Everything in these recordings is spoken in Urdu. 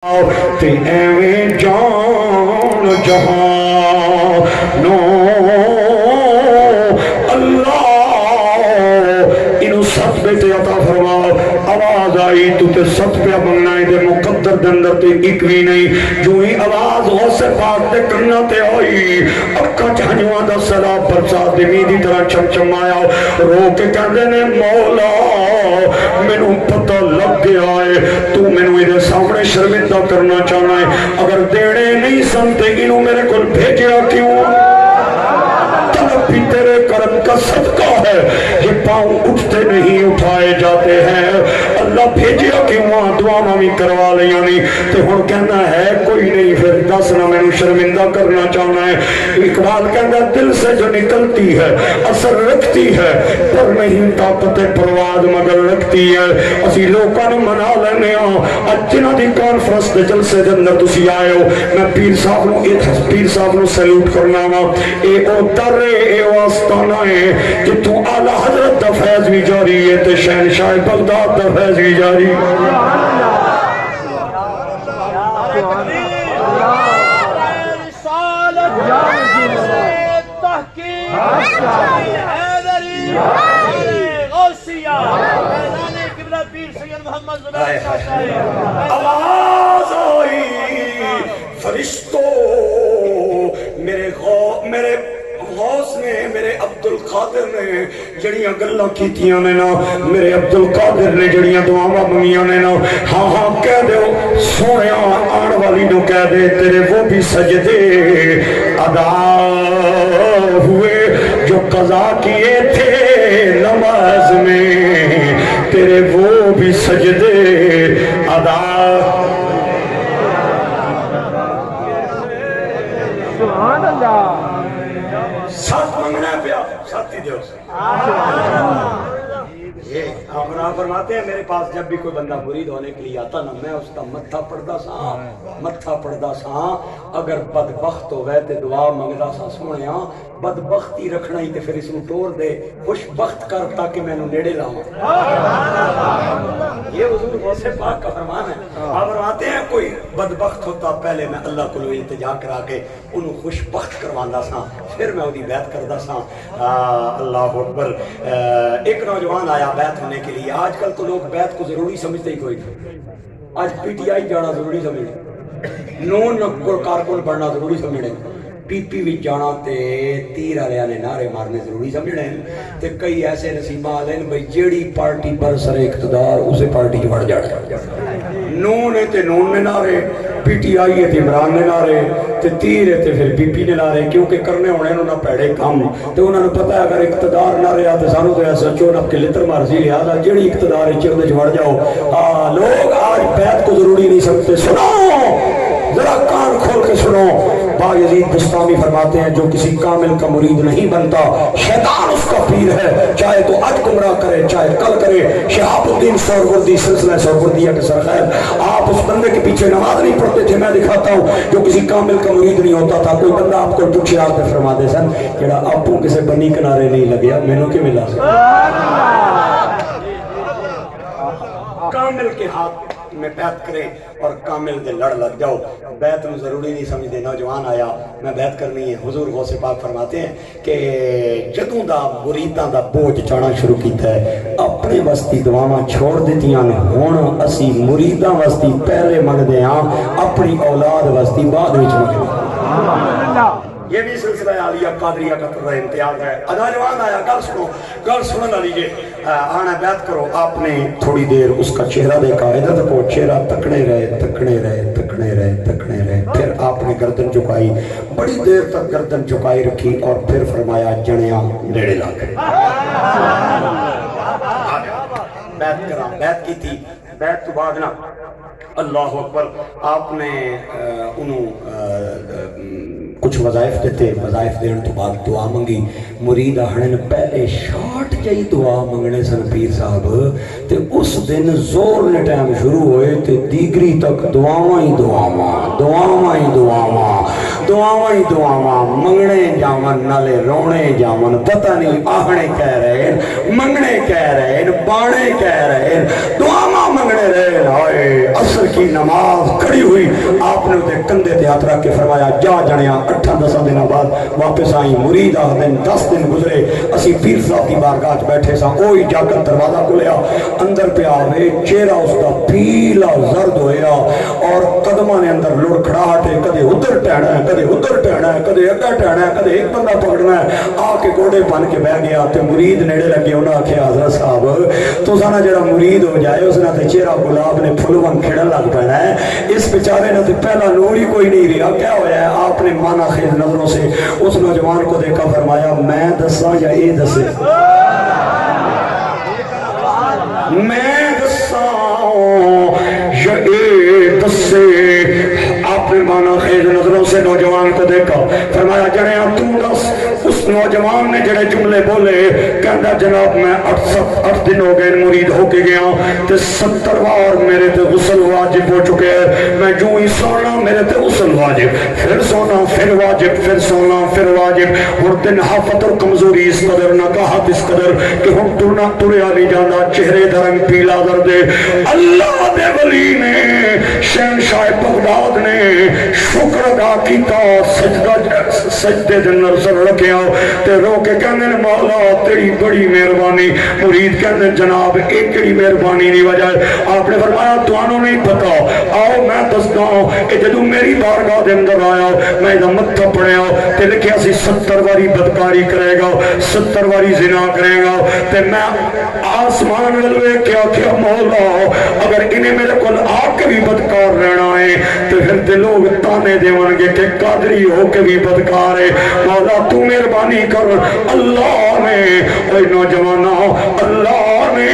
تے ایویں جان جہان نو اللہ انہوں سب بیٹے عطا فرما آواز آئی تو تے سب پہ منگنا ہے دے مقدر دے اندر تے ایک بھی نہیں جو ہی آواز غوث پاک تے کرنا تے آئی اکا چہنیوان دا سلام برسات دے میدی طرح چم آیا رو کے کہندے نے مولا مینوں پتہ لگ گیا ہے تو مینوں ادھر سامنے شرمندہ کرنا چاہنا ہے اگر دینے نہیں سنتے انہوں میرے کو بھیجیا کیوں طلب بھی تیرے کرم کا صدقہ ہے یہ پاؤں اٹھتے نہیں اٹھائے جاتے ہیں اللہ بھیجیا کیوں دعا بھی کروا لیا نہیں تو ہن کہنا ہے کوئی نہیں پھر دس نہ میں شرمندہ کرنا چاہنا ہے اقبال کہنا دل سے جو نکلتی ہے اثر رکھتی ہے پر نہیں طاقت پرواز مگر رکھتی ہے اسی لوگوں نے منا لینے جنہ دی کانفرنس دے جلسے دے اندر تسی آئے ہو میں پیر صاحب نو سیلوٹ کرنا وا اے او در اے واسطانہ ہے کہ تو اعلی حضرت دا فیض بھی جاری ہے تے شہنشاہ بغداد دا فیض بھی جاری آواز آئی فرشتوں میرے غوث نے میرے عبدالقادر نے جڑیاں گلاں کیتیاں نے نا میرے عبدالقادر نے جڑیاں دعاواں منگیاں نے نا ہاں ہاں کہہ دو سونیا آن والی نو کہہ دے تیرے وہ بھی سجدے ادا ہوئے جو قضا کیے تھے نماز میں تیرے وہ بھی سجدے ادا سبحان اللہ ساتھ منگنا پیا ساتھی دیو سے یہ آمنا فرماتے ہیں میرے پاس جب بھی کوئی بندہ مرید ہونے کے لیے آتا نا میں اس کا متھا پڑھدا سا اگر بدبخت ہو گئے تے دعا منگدا سا سونیا بدبختی رکھنا ہی تے پھر اس کو ٹور دے خوش بخت کر تاکہ میں نو نیڑے لاؤں یہ حضور غوث پاک کا فرمان ہے آپ فرماتے ہیں کوئی بدبخت ہوتا پہلے میں اللہ کو التجا کرا کے انہوں خوش بخت کرواندا سا پھر میں اودی بیعت کردا سا اللہ اکبر ایک نوجوان آیا بیعت ہونے کے لیے آج کل تو لوگ بیعت کو ضروری سمجھتے ہی کوئی آج پی ٹی آئی جانا ضروری سمجھتے نون کارکن بڑھنا ضروری سمجھنے پی پی بھی جانا تے تیر آلیا نے نعرے مارنے ضروری سمجھنے تے کئی ایسے نصیبہ آلے بھئی جیڑی پارٹی پر سر اقتدار اسے پارٹی کی بڑھ جاڑے نون ہے تے نون نے نعرے پی ٹی آئی ہے تے عمران نے نعرے تے تیر ہے تے پھر پی پی نے نعرے کیونکہ کرنے ہونے انہوں نے پیڑے کام تے انہوں نے پتہ ہے اگر اقتدار نعرے آتے سانو تو ایسا چون اب کے لتر مارزی لہذا جیڑی اقتدار ہے چردے چھوڑ جاؤ لوگ آج بیعت کو ضروری نہیں سمجھتے سنو ذرا کان کھول کے سنو بايزيد بستامی فرماتے ہیں جو کسی کامل کا مرید نہیں بنتا شیطان اس کا پیر ہے چاہے تو آج گمراہ کرے چاہے کل کرے شہاب الدین سہروردی سلسلہ سہروردیہ کے سرخیر آپ اس بندے کے پیچھے نماز نہیں پڑھتے تھے میں دکھاتا ہوں جو کسی کامل کا مرید نہیں ہوتا تھا کوئی بندہ آپ کو پوچھے آپ پہ فرما دے سن جڑا آپوں کسے بنی کنارے نہیں لگیا مینوں کے ملا کامل کے ہاتھ میں بیعت کرے اور کامل دے لڑ لگ جاؤ بیعت میں ضروری نہیں سمجھتے نوجوان آیا میں بیعت کرنی ہے حضور غوث پاک فرماتے ہیں کہ جدوں دا مریداں دا بوجھ چانا شروع کیتا ہے اپنے واسطی دعاواں چھوڑ دیتیاں نے ہن اسی مریداں واسطی پہلے منگدے ہاں اپنی اولاد واسطی بعد وچ منگدے یہ بھی سلسلہ عالیہ قادریہ کا طرح امتیاز ہے نوجوان آیا گل سنن لیجیے آنا بیعت کرو آپ نے تھوڑی دیر اس کا چہرہ دیکھا ادھر تک وہ چہرہ تکڑے رہے پھر آپ نے گردن چکائی بڑی دیر تک گردن چکائی رکھی اور پھر فرمایا جنیاں نیڑے لا کے بیعت کرا بیعت کی تھی بیعت تو بعد نا اللہ اکبر آپ نے انہوں کچھ وظائف دیتے وظائف دین تو بعد دعا منگی مرید آہنے پہلے شاٹ جائی دعا منگنے سن پیر صاحب تے اس دن زور نے ٹائم شروع ہوئے تے دیگری تک دعاواں منگنے جامن نالے رونے جامن پتہ نہیں آہنے کہہ رہے ہیں منگنے کہہ رہے ہیں بانے کہہ رہے ہیں دعاواں مانگنے رہے آئے عصر کی نماز کھڑی ہوئی آپ نے اسے کندھے تے ہاتھ رکھ کے فرمایا جا جنیا 8-10 دنوں بعد واپس آئی مرید 10 دن گزرے اسی پیر صاحب کی بارگاہ بیٹھے سا اوہی جا کر دروازہ کھولیا اندر پہ آوے چہرہ اس کا پیلا زرد ہویا اور قدمہ نے اندر لڑ کھڑاہٹے کدے ادھر ٹہنا ہے کدے ادھر ٹہنا ہے کدے اگا ٹہنا ہے کدے ایک بندہ پکڑنا ہے آ کے گوڑے بن کے بہ گیا تے مرید نیڑے لگے انہاں آکھیا حضرت صاحب تو سانا جڑا مرید ہو جائے اس نے تے چہرہ گلاب نے پھل وانگ کھڑن لگ پینا ہے اس بیچارے نے تے پہلا نور ہی کوئی نہیں رہا کیا ہویا ہے آپ نے مانا خیز نظروں سے اس نوجوان کو دیکھا فرمایا میں دساں یا اے دسے میں دساں یا اے دسے آپ نے مانا خیز نظروں سے نوجوان کو دیکھا فرمایا جنیا تو دس اس نوجوان نے جڑے جملے بولے کہندا جناب میں 8 دن ہو گئے مرید ہو کے گیا تے 70 بار میرے تے غسل واجب ہو چکے ہیں میں جو ہی سونا میرے تے غسل واجب پھر سونا پھر واجب پھر سونا پھر واجب اور دن حافت اور کمزوری اس قدر نہ کہت اس قدر کہ ہم ٹرنا ٹریا نہیں جانا چہرے دا رنگ پیلا درد اللہ دے ولی نے شہنشاہ بغداد نے شکر ادا کیتا سجدے دے نظر رکھیا تے رو کے کہنے مولا تیری بڑی مہربانی مرید کہنے جناب ایک کڑی مہربانی نہیں وجہ آپ نے فرمایا توانوں نہیں پتا آؤ میں دستا ہوں کہ جدو میری بارگاہ دے اندر آیا میں ادھا متھا پڑھیا تے لکھیا سی 70 باری بدکاری کرے گا 70 باری زنا کرے گا تے میں آسمان للوے کیا مولا اگر انہیں میرے کو آ کے بھی بدکار رہنا ہے تو پھر تے لوگ تانے دیوان گے کہ قادری ہو کے بھی بدکار ہے مولا تو مہربانی کر اللہ نے اے نوجوانہ اللہ نے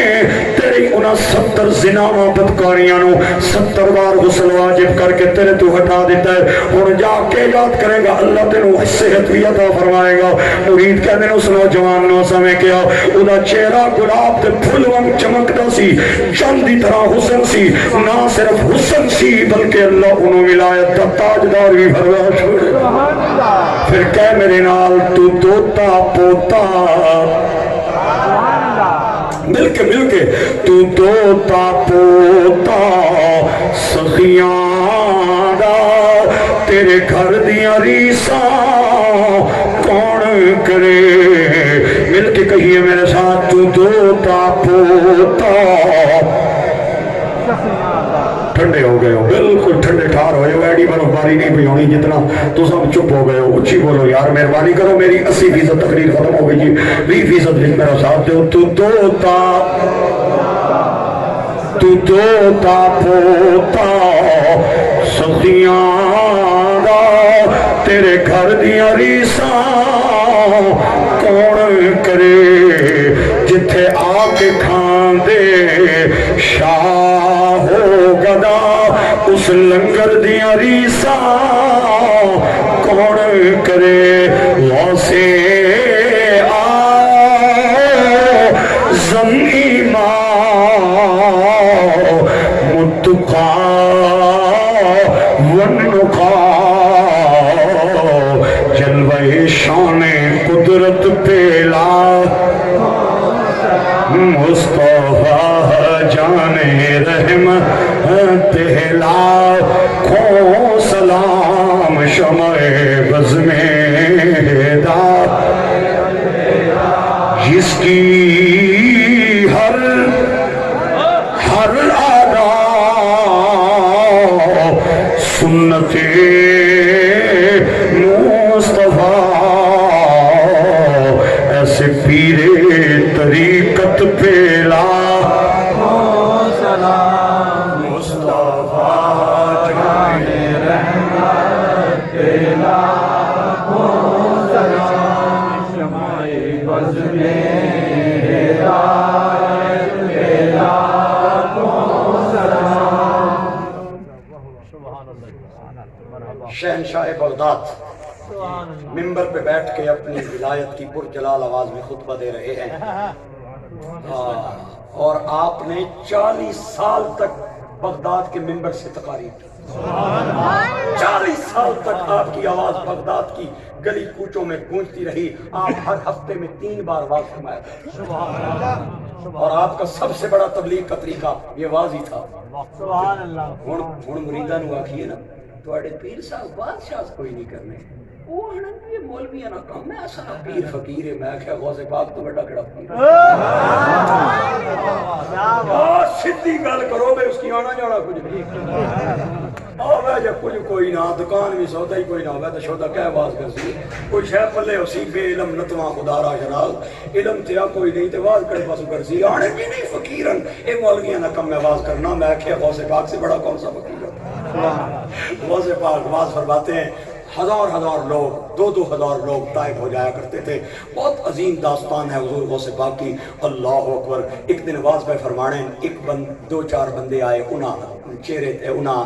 تیری انہاں 70 زناواں بدکاریاں نو 70 بار غسل واجب کر کے تیرے تو ہٹا دیتا ہے اور جا کے یاد کرے گا اللہ تینو صحت بھی عطا فرمائے گا مرید کہنے اس نوجوان نو سمے کیا ادا چہرہ گلاب تے پھل وانگ چمکدا سی چند دی طرح حسن سی نہ صرف حسن سی بلکہ اللہ انہوں ولایت کا تاجدار بھی فرما چھوڑے پھر کہہ میرے نال تو دوتا پوتا مل کے تو دوتا پوتا سخیاں دا تیرے گھر دیاں ریساں کون کرے مل کے کہیے میرے ساتھ تو دوتا پوتا ٹھنڈے ہو گئے ہو بالکل ٹھنڈے ٹھار ہوئے ہو ایڈی برف باری نہیں پی ہونی جتنا تو سب چپ ہو گئے ہو اچھی بولو یار مہربانی کرو میری 80% تقریر ختم ہو گئی جی 20% لکھ میرا ساتھ دو تو دوتا پوتا سخیاں دا تیرے گھر دیاں ریساں کون کرے جتھے آ کے کھان دے شاہ ہو گدا اس لنگر دیاں ریساں کون کرے واسے زمین متقا ونقا جلوہ شان قدرت پیلا مصطفیٰ جان رحم تہلا کھو سلام شمع بز میں دا جس کی ہر آدھا سنت مصطفیٰ ایسے پیرے طریقت پیلا مصطفیٰ جان رحمت پیلا شمع بز میں شہنشاہ بغداد منبر پہ بیٹھ کے اپنی ولایت کی پرجلال آواز میں خطبہ دے رہے ہیں اور آپ نے 40 سال تک بغداد کے منبر سے تقاریر کی 40 سال تک آپ کی آواز بغداد کی گلی کوچوں میں گونجتی رہی آپ ہر ہفتے میں 3 بار واز فرمایا اور آپ کا سب سے بڑا تبلیغ کا طریقہ یہ واضح ہی تھا. سبحان اللہ. ہن مریداں نو آکھیے نا تواڈے پیر صاحب بادشاہ کوئی نہیں کرنے, وہ ہن یہ مولویاں نا کم ہے, اساں پیر فقیر ہے. میں کہ غوث پاک تو بڑا کڑا پیر سیدھی گل کرو بے, اس کی آنا جانا کچھ نہیں. آوے جب کچھ کوئی نہ, دکان بھی سودا ہی کوئی نہ ہوئے تو شودا کہہ باز کر سی, کوئی شے پلے ہو سی بے علم نتواں خدا را جلال علم تیا کوئی نہیں تے واز کڑے پاسو کر سی آنے بھی نہیں فقیرن اے مولویاں نہ کم میں واز کرنا. میں کہ غوث پاک سے بڑا کون سا فقیر ہوتا ہے. غوث پاک واز فرماتے ہیں ہزار لوگ, 2,000 لوگ طائف ہو جایا کرتے تھے. بہت عظیم داستان ہے حضور غوث پاک کی. اللہ اکبر. ایک دن واز پہ فرمانے, ایک 2-4 بندے آئے, انہاں چہرے انہاں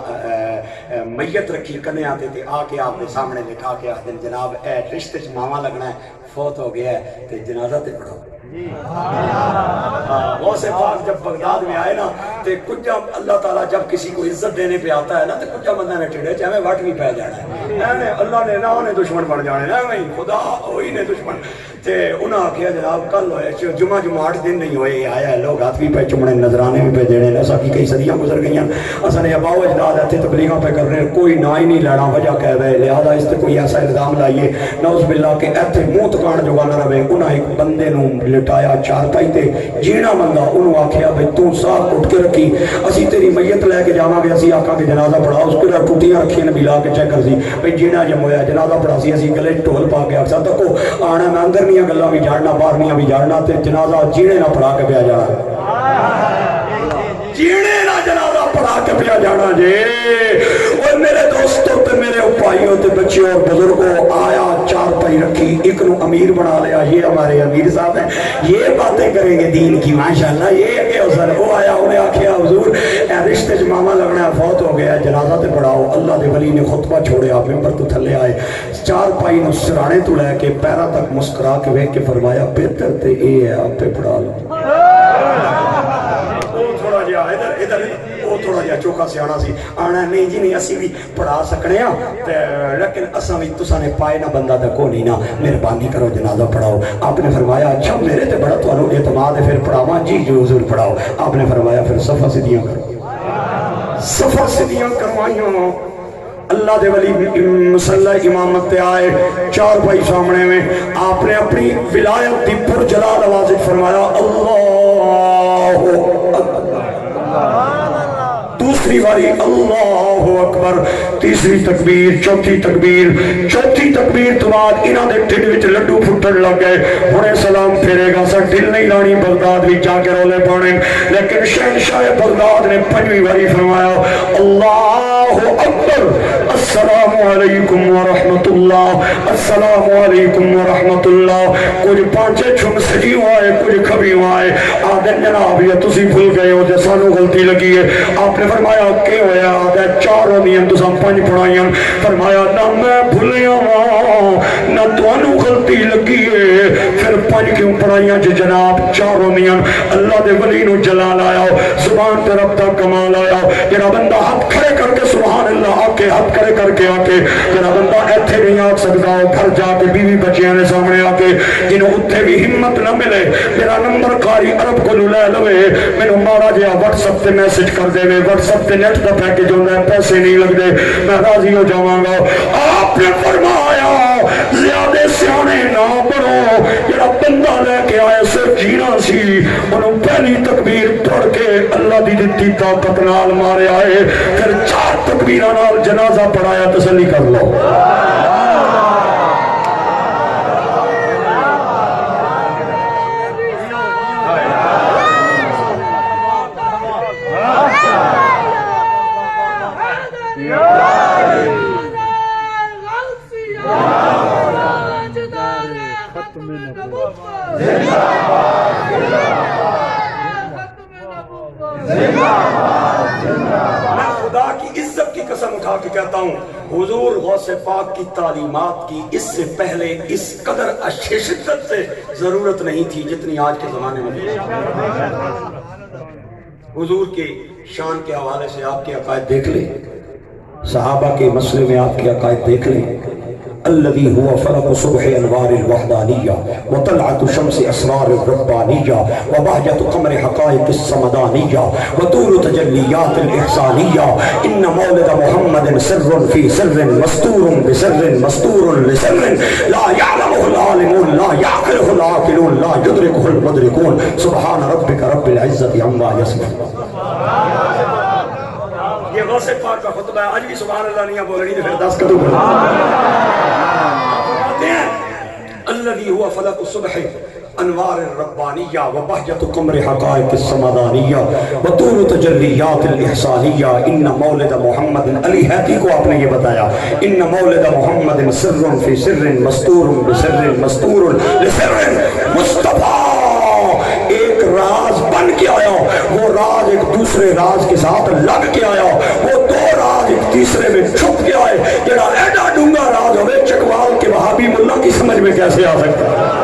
میت رکھی کنے آتے تھے, آ کے آپ کے سامنے لکھا کے آتے جناب اے رشتے چ ماما لگنا ہے, فوت ہو گیا ہے تے جنازہ تے پڑھو. غوث پاک جب بغداد میں آئے نا تے کچھ اللہ تعالیٰ جب کسی کو عزت دینے پہ آتا ہے نا تو کچھ بندہ نے ٹھڑے چاہے وٹ بھی پہ جانا ہے, اللہ نے نہ انہیں دشمن بن جانے نا, خدا ہوئی نے دشمن. تے انہاں آکھیا جناب کل ہوئے جمعہ 8 دن نہیں ہوئے, آیا ہے لوگ ہاتھ بھی پہ چمنے, نظرانے بھی پہ دینے, ایسا کی کئی صدیاں گزر گئیں, اصل نے اباؤ اجداد ایتھے تبلیغاں پہ کر رہے ہیں, کوئی نہ ہی نہیں لینا وجہ کہہ رہے, لہذا اس تے کوئی ایسا الزام لائیے نعوذ باللہ کہ ایتھے منہ تکان جو نہ رہے. انہاں ایک بندے نو لٹایا چارپائی تے, جینا بندہ انہوں آکھیا بھئی تو صاحب اٹھ کے رکھی, اسی تیری میت لے کے جاواں گے, اسی آقا کے جنازہ پڑھا, اس کے ٹوٹیاں رکھی نبی لا کے چیک کر سی بھئی جینا جم ہویا, جنازہ پڑھا سی, اسی گلے ٹول پا کے اکثر تک آنا میں اندر نہیں گلاں بھی جھاڑنا باہرنیاں بھی جھاڑنا, تے جنازہ جینے نہ پڑھا کے پیا جانا, جینے نہ جنازہ پڑھا کے پیا جانا. جی اور میرے دوستوں تے میرے بھائیوں تے بچیوں اور بزرگوں, آیا چارپائی رکھی, ایک نو امیر بنا لیا, یہ ہمارے امیر صاحب ہیں, یہ باتیں کریں گے دین کی ماشاءاللہ. یہ کہ حضر وہ آیا, انہیں آکھیا حضور اے رشتے چ ماما لگنا ہے, فوت ہو گیا, جنازہ تے پڑھاؤ. اللہ دے ولی نے خطبہ چھوڑیا, ممبر تو تھلے آئے, چارپائی نو سرانے تو لے کے پیرا تک مسکرا کے ویکھ کے فرمایا بہتر تے اے ہے آپ پہ پڑھا لو. تھوڑا جہا ادھر وہ تھوڑا جہا چوکھا سیاڑا سی, آنا نہیں جی نہیں اسی بھی پڑھا سکنے ہیں, لیکن اساں بھی تساں نے پائے نہ بندہ تے کو نہیں نا, مہربانی کرو جنازہ پڑھاؤ. آپ نے فرمایا اچھا میرے تے بڑا تانوں اعتماد ہے, پھر پڑھاواں. جی جو حضور پڑھاؤ. آپ نے فرمایا پھر صفا سیدھیاں کرو, صفا سیدھیاں کروائیاں. اللہ دے ولی مصلی امامت تے آئے, چار بھائی سامنے میں, آپ نے اپنی ولایت دی پر جلال آواز فرمایا اللہ اکبر, دوسری باری اللہ اکبر, تیسری تکبیر, چوتھی تکبیر, چوتھی تکبیر تو بعد انہاں دے ٹھڈ وچ لڈو پھٹن لگ گئے. ہنے سلام پھیرے گا سا دل نہیں لانی بغداد وچ جا کے رولے پانے, لیکن شہنشاہ بغداد نے پنجویں باری فرمایا اللہ اکبر, السلام علیکم ورحمت اللہ, السلام علیکم ورحمت اللہ. کچھ پانچے چھم سجیوں آئے, کچھ کھبیوں آئے, آدھے جناب یہ تسی بھول گئے ہو جے سانو غلطی لگی ہے. آپ نے فرمایا کہ ہویا, آدھے چاروں دیاں تساں پنج پڑھائیاں. فرمایا نہ میں بھولیا ہاں نہ توانو غلطی لگی ہے, پھر پنج کیوں پڑھائیاں جے جناب چاروں دیاں. اللہ دے ولی نو جلال آیا, زبان تے رب دا کمال آیا. جڑا بندہ ہاتھ کھڑے کر کے سبحان اللہ آ کے ہاتھ کھڑے کر کے آ کے, جڑا بندہ ایتھے نہیں آ سکدا گھر جا کے بیوی بچیاں نے سامنے آ کے, جنہوں اتھے بھی ہمت نہ ملے, میرا نمبر کاری عرب کو لے لوے, مینوں مارا جہا واٹس ایپ تے میسج کر دے, واٹس ایپ تے نیٹ دا پیکج ہوندا ہے, پیسے نہیں لگدے, میں راضی ہو جاواں گا. آپ نے فرمایا زیادہ سیانے نہ بنو, جڑا بندہ لے کے آئے سے جینا سی انہوں پہلی تکبیر پڑھ کے اللہ دی دتی طاقت نال مارے آئے, پھر 4 تکبیراں نال جنازہ پڑھایا. تسلی کر لو. میں خدا کی عزت کی قسم اٹھا کے کہتا ہوں, حضور غوث پاک کی تعلیمات کی اس سے پہلے اس قدر شدت سے ضرورت نہیں تھی جتنی آج کے زمانے میں. حضور کے شان کے حوالے سے آپ کے عقائد دیکھ لیں, صحابہ کے مسئلے میں آپ کے عقائد دیکھ لیں, الذي هو فلق صبح انوار الوحدانية وطلعة شمس اسرار الربانية وبهجة قمر حقائق الصمدانية وطول تجليات الاحسانية. ان مولد محمد سر في سر مستور بسر مستور لسر لا يعلمه العالمون لا يعقله العاقلون لا يدركه المدركون. سبحان ربك رب العزة عما يصفون. یہ غوث پاک کا خطبہ ہے. آج بھی سبحان اللہ نہیں بولنی تو پھر 10 کدو بولنا. فرماتے ہیں الذي هو فلق الصبح انوار الربانیہ وبہجۃ قمر حقائق السمدانیہ وطول تجلیات الاحسانیہ. ان مولد محمد علی حیدی کو آپ نے یہ بتایا ان مولد محمد سر فی سر مستور بسر مستور لسر مصطفیٰ. ایک راز بن کے آیا, وہ راز ایک دوسرے راز کے ساتھ لگ کے آیا, وہ دو راز ایک تیسرے میں چھپ کے آئے. جڑا ایڈا ڈونگا راز ہوئے چکوال کے وہابی ملا کی سمجھ میں کیسے آ سکتا ہے.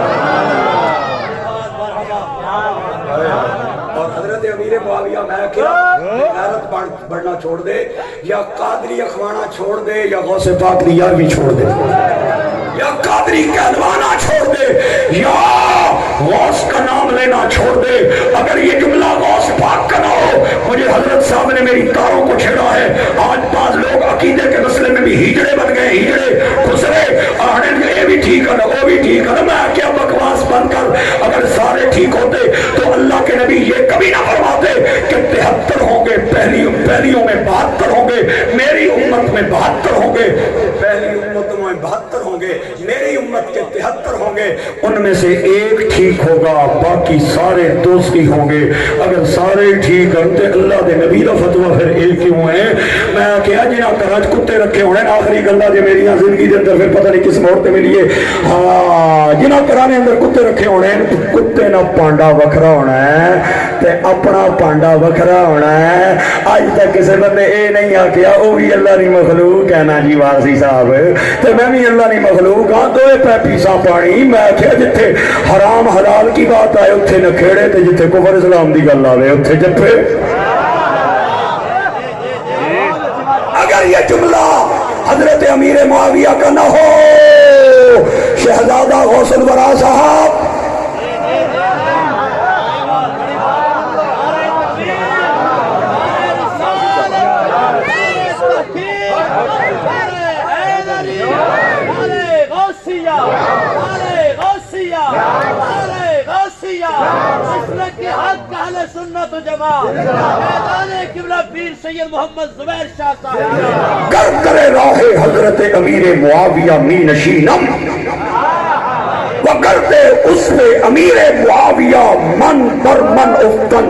اور حضرت امیر معاویہ میں کیا غیرت بڑھنا چھوڑ دے, یا قادری اخوانا چھوڑ دے, یا غوث پاک دی یارویں چھوڑ دے, یا قادری کہلوانا چھوڑ دے, یا غوث کا نام لینا چھوڑ دے. اگر یہ جملہ غوث پاک کا نہ ہو, مجھے حضرت صاحب نے میری تاروں کو چھیڑا ہے. آج بعض لوگ عقیدے کے مسئلے میں بھی ہیجڑے بن گئے, ہیجڑے خسرے آڑے گئے, یہ بھی ٹھیک ہے نا وہ بھی ٹھیک ہے نا. میں کیا بکواس بند کر, اگر سارے ٹھیک ہوتے تو اللہ کے نبی یہ کبھی نہ فرماتے کہ 73 ہوں گے, پہلیوں میں 72 ہوں گے, میری امت میں 72 ہوں گے, پہلی امت میں 72 ہوں گے, میری امت کے 73 ہوں گے. ان میں سے ایک ٹھیک ہوگا, باقی سارے دوستی ہوں گے. اگر سارے ٹھیک کرتے اللہ دے نبی دا فتویٰ پھر ایک کیوں ہے. میں کیا جنہ کراج کتے رکھے ہونے آخری گلہ دے میری زندگی دے اندر پھر پتہ نہیں کس موڑ تے ملی ہے. ہاں جنہ کرانے اندر کتے رکھے ہونے, کتے نہ پانڈا وکھرا ہونا ہے تے اپنا پانڈا وکھرا ہونا ہے. آج تک کسی بندے اے نہیں آکیا او بھی اللہ نہیں مخلوق ہے نا جی واسی صاحب, تے میں بھی اللہ نہیں مخلوق ہاں. دوئے پہ پیسا پانی میں کیا جتھے حرام حلال کی بات آئے اتھے نکھیڑے, تے جتھے کفر اسلام دی گل آوے اتھے جپے. اگر یہ جملہ حضرت امیر معاویہ کا نہ ہو, شہزادہ غوث الورا صاحب سنت و جماعت میدان قبلہ پیر سید محمد زبیر شاہ صاحب کر کرے راہ حضرت امیر معاویہ می نشینم وکرتے اس پہ امیر معاویہ من بر من افتن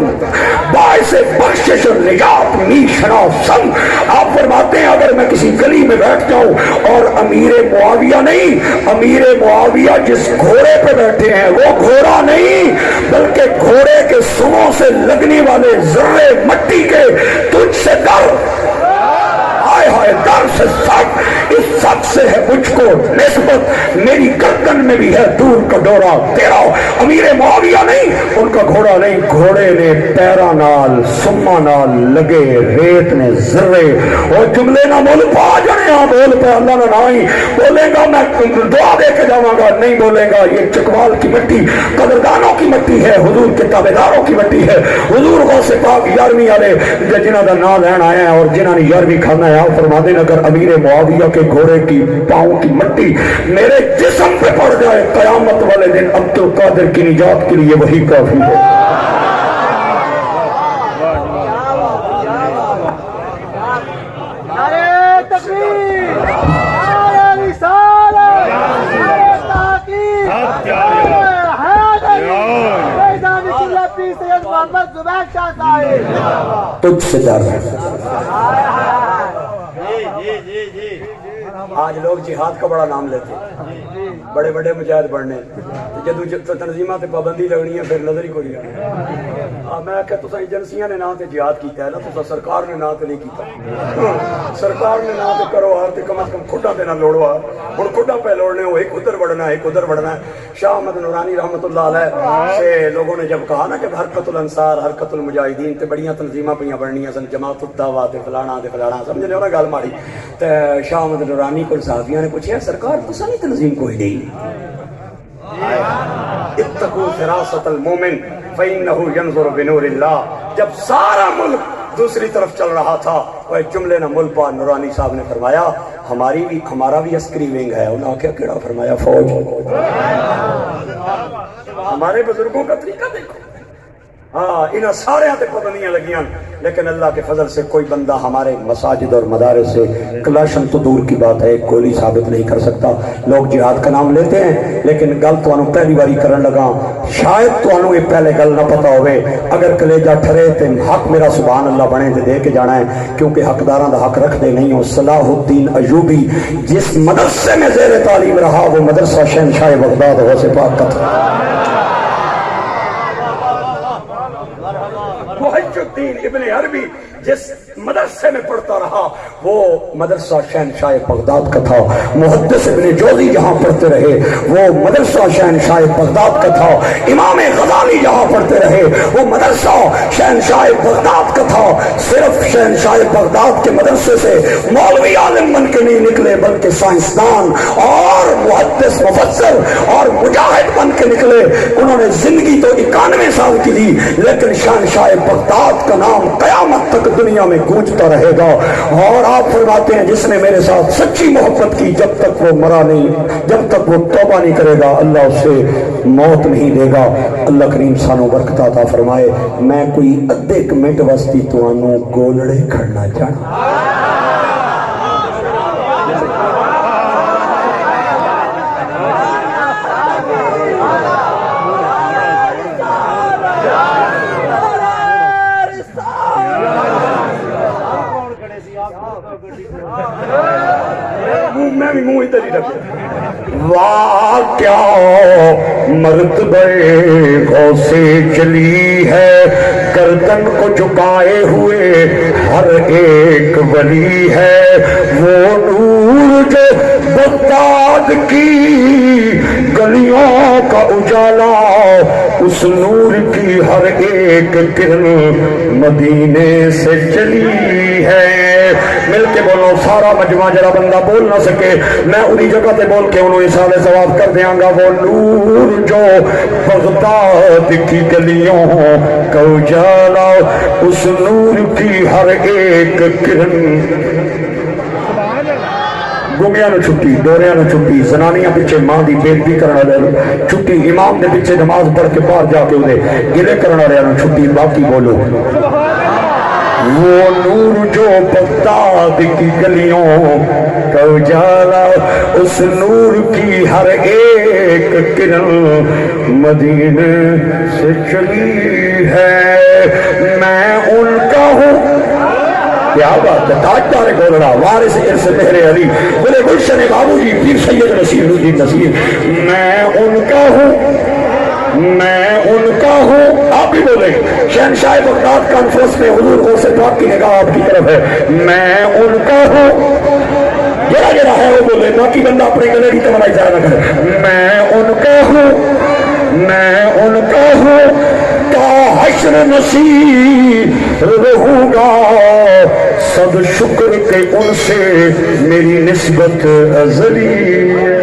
باعث بخشش و نجات می شناسم. آپ فرماتے ہیں اگر میں کسی گلی میں بیٹھ جاؤں اور امیر معاویہ نہیں, امیر معاویہ جس گھوڑے پہ بیٹھے ہیں وہ گھوڑا نہیں بلکہ گھوڑے کے سنوں سے لگنے والے ذرے مٹی کے تجھ سے ڈر, ہائے ہائے ڈر سے سب, اس سب سے ہے مجھ کو نسبت, میری گردن میں بھی ہے دور کا ڈورا تیرا. امیر معاویہ نہیں, ان کا گھوڑا نہیں, گھوڑے نے پیرا نال سما نال لگے ریت نے ذرے. اور جملے نہ بول پا جڑے ہاں بول پہ اللہ نہ نائی بولے گا میں دعا دے کے جاؤں گا, نہیں بولے گا. یہ چکوال کی مٹی قدردانوں کی مٹی ہے, حضور کے تابعداروں کی مٹی ہے. حضور غوث پاک 11ویں والے جنہاں دا نام لین آئے ہیں اور جنہاں نے 11ویں کھانا ہے, آپ فرما دیں اگر امیر معاویہ کے گھوڑے کی پاؤں کی مٹی میرے جسم پہ پڑ جائے قیامت والے دن عبد القادر کی نجات کے لیے وہی کافی ہے. نعرہ تکبیر, نعرہ رسالت, نعرہ تحقیق, نعرہ حیدری, میدان قبلہ پیر سید محمد زبیر شاہ صاحب تجھ سے ڈر ہے. آج لوگ جہاد کا بڑا نام لیتے ہیں, بڑے بڑے مجاہد بڑھنے, جدو تنظیمات پابندی لگنی ہے پھر نظر ہی کوئی نہیں. میں کہ تسا ایجنسیاں نے نام تے جہاد کیتا ہے نا, تسا سرکار نے نام تے نہیں کیتا. سرکار نے نام تے کرو آر تے کم از کم کھڈا تے نہ لوڑو آر, ہن کھڈا پہ لوڑنے ہو, ایک ادھر بڑھنا ہے ایک ادھر بڑھنا ہے. شاہ احمد نورانی رحمت اللہ علیہ سے لوگوں نے جب کہا نا جب حرکت الانصار حرکت المجاہدین تے بڑیاں تنظیماں پہ بڑھنیاں سن, جماعت الدعوہ تے فلانا تے فلانا, سمجھ لو نا گل ماڑی. تے شاہ احمد نورانی نورانی کو صحابیاں نے پوچھا سرکار تسا نہیں تنظیم کوئی نہیں؟ اتقوا فراست المومن فإنه ينظر بنور اللہ. جب سارا ملک دوسری طرف چل رہا تھا وہ ایک جملے نہ مل پا نورانی صاحب نے فرمایا ہمارا بھی عسکری ونگ ہے. انہوں نے کیا کہڑا فرمایا فوج. ہمارے بزرگوں کا طریقہ دیکھو. ہاں انہاں سارے تے پابندیاں لگیاں لیکن اللہ کے فضل سے کوئی بندہ ہمارے مساجد اور مدارس سے کلاشن تو دور کی بات ہے گولی ثابت نہیں کر سکتا. لوگ جہاد کا نام لیتے ہیں لیکن گل تو انہوں پہلی باری کرن لگا شاید تو انہوں یہ پہلے گل نہ پتا ہوئے. اگر کلیجہ ٹھرے تے حق میرا سبحان اللہ بنے تے دے کے جانا ہے کیونکہ حقداراں دا حق رکھ دے نہیں ہو. صلاح الدین ایوبی جس مدرسے میں زیر تعلیم رہا وہ مدرسہ شہنشاہ بغداد غوث پاک کا تھا. محی الدین ابن عربی جس مدرسے میں پڑھتا رہا وہ مدرسہ شہنشاہ بغداد کا تھا. محدث ابن جوزی جہاں پڑھتے رہے وہ مدرسہ شہنشاہ بغداد کا تھا. امام غزالی جہاں پڑھتے رہے وہ مدرسہ شہنشاہ بغداد کا تھا. صرف شہنشاہ بغداد کے مدرسے سے مولوی عالم بن کے نہیں نکلے بلکہ سائنسدان اور محدث مفسر اور مجاہد بن کے نکلے. انہوں نے زندگی تو 91 سال کی دی لیکن شہنشاہ بغداد کا نام قیامت تک دنیا میں گونجتا رہے گا. اور آپ فرماتے ہیں جس نے میرے ساتھ سچی محبت کی جب تک وہ مرا نہیں جب تک وہ توبہ نہیں کرے گا اللہ اسے موت نہیں دے گا. اللہ کریم سانو برکت عطا فرمائے. میں کوئی ادھے منٹ واسطے تانوں گولڑے کھڑنا چاہنا. میں بھی منہ ادھر ہی رکھا. واہ کیا مرتبہ غوث جلی ہے گردن کو جھکائے ہوئے ہر ایک ولی ہے. وہ نور جو بغداد کی گلیوں کا اجالا اس نور کی ہر ایک کرن مدینے سے چلی ہے. مل کے بولو سارا مجمع جرا بندہ بول نہ سکے میں انہی جگہ تے بول کے انہوں اصال ثواب کر دیاں گا. وہ نور جو بغداد کی گلیوں کا اجالا اس نور کی ہر ایک کرن. گنگیاں نو چھٹی ڈوریاں نو چھٹی زنانیاں پیچھے ماں دی بےزتی کرنا والے چھٹی امام دے پیچھے نماز پڑھ کے باہر جا کے انہیں گلے کرنا والے نو چھٹی. باقی بولو وہ نور جو بغداد کی گلیوں کا اجالا اس نور کی ہر ایک کرن مدینے سے چلی ہے. میں ان کا ہوں. کیا بات ہے تاجدار گولڑا وارث ارث مہر علی بولے گلشن بابو جی پیر سید نصیر الدین نصیر. میں ان کا ہوں میں ان کا ہوں. آپ بھی بولے شہنشاہ بغداد کانفرنس میں حضور غوث پاک کی نگاہ آپ کی طرف ہے. میں ان کا ہوں جرا جرا ہے وہ بولے باقی بندہ اپنے گلے کی تمنا اظہار نہ کرے. میں ان کا ہوں میں ان کا ہوں تا حشر نصیر رہوں گا. صد شکر کہ ان سے میری نسبت ازلی ہے.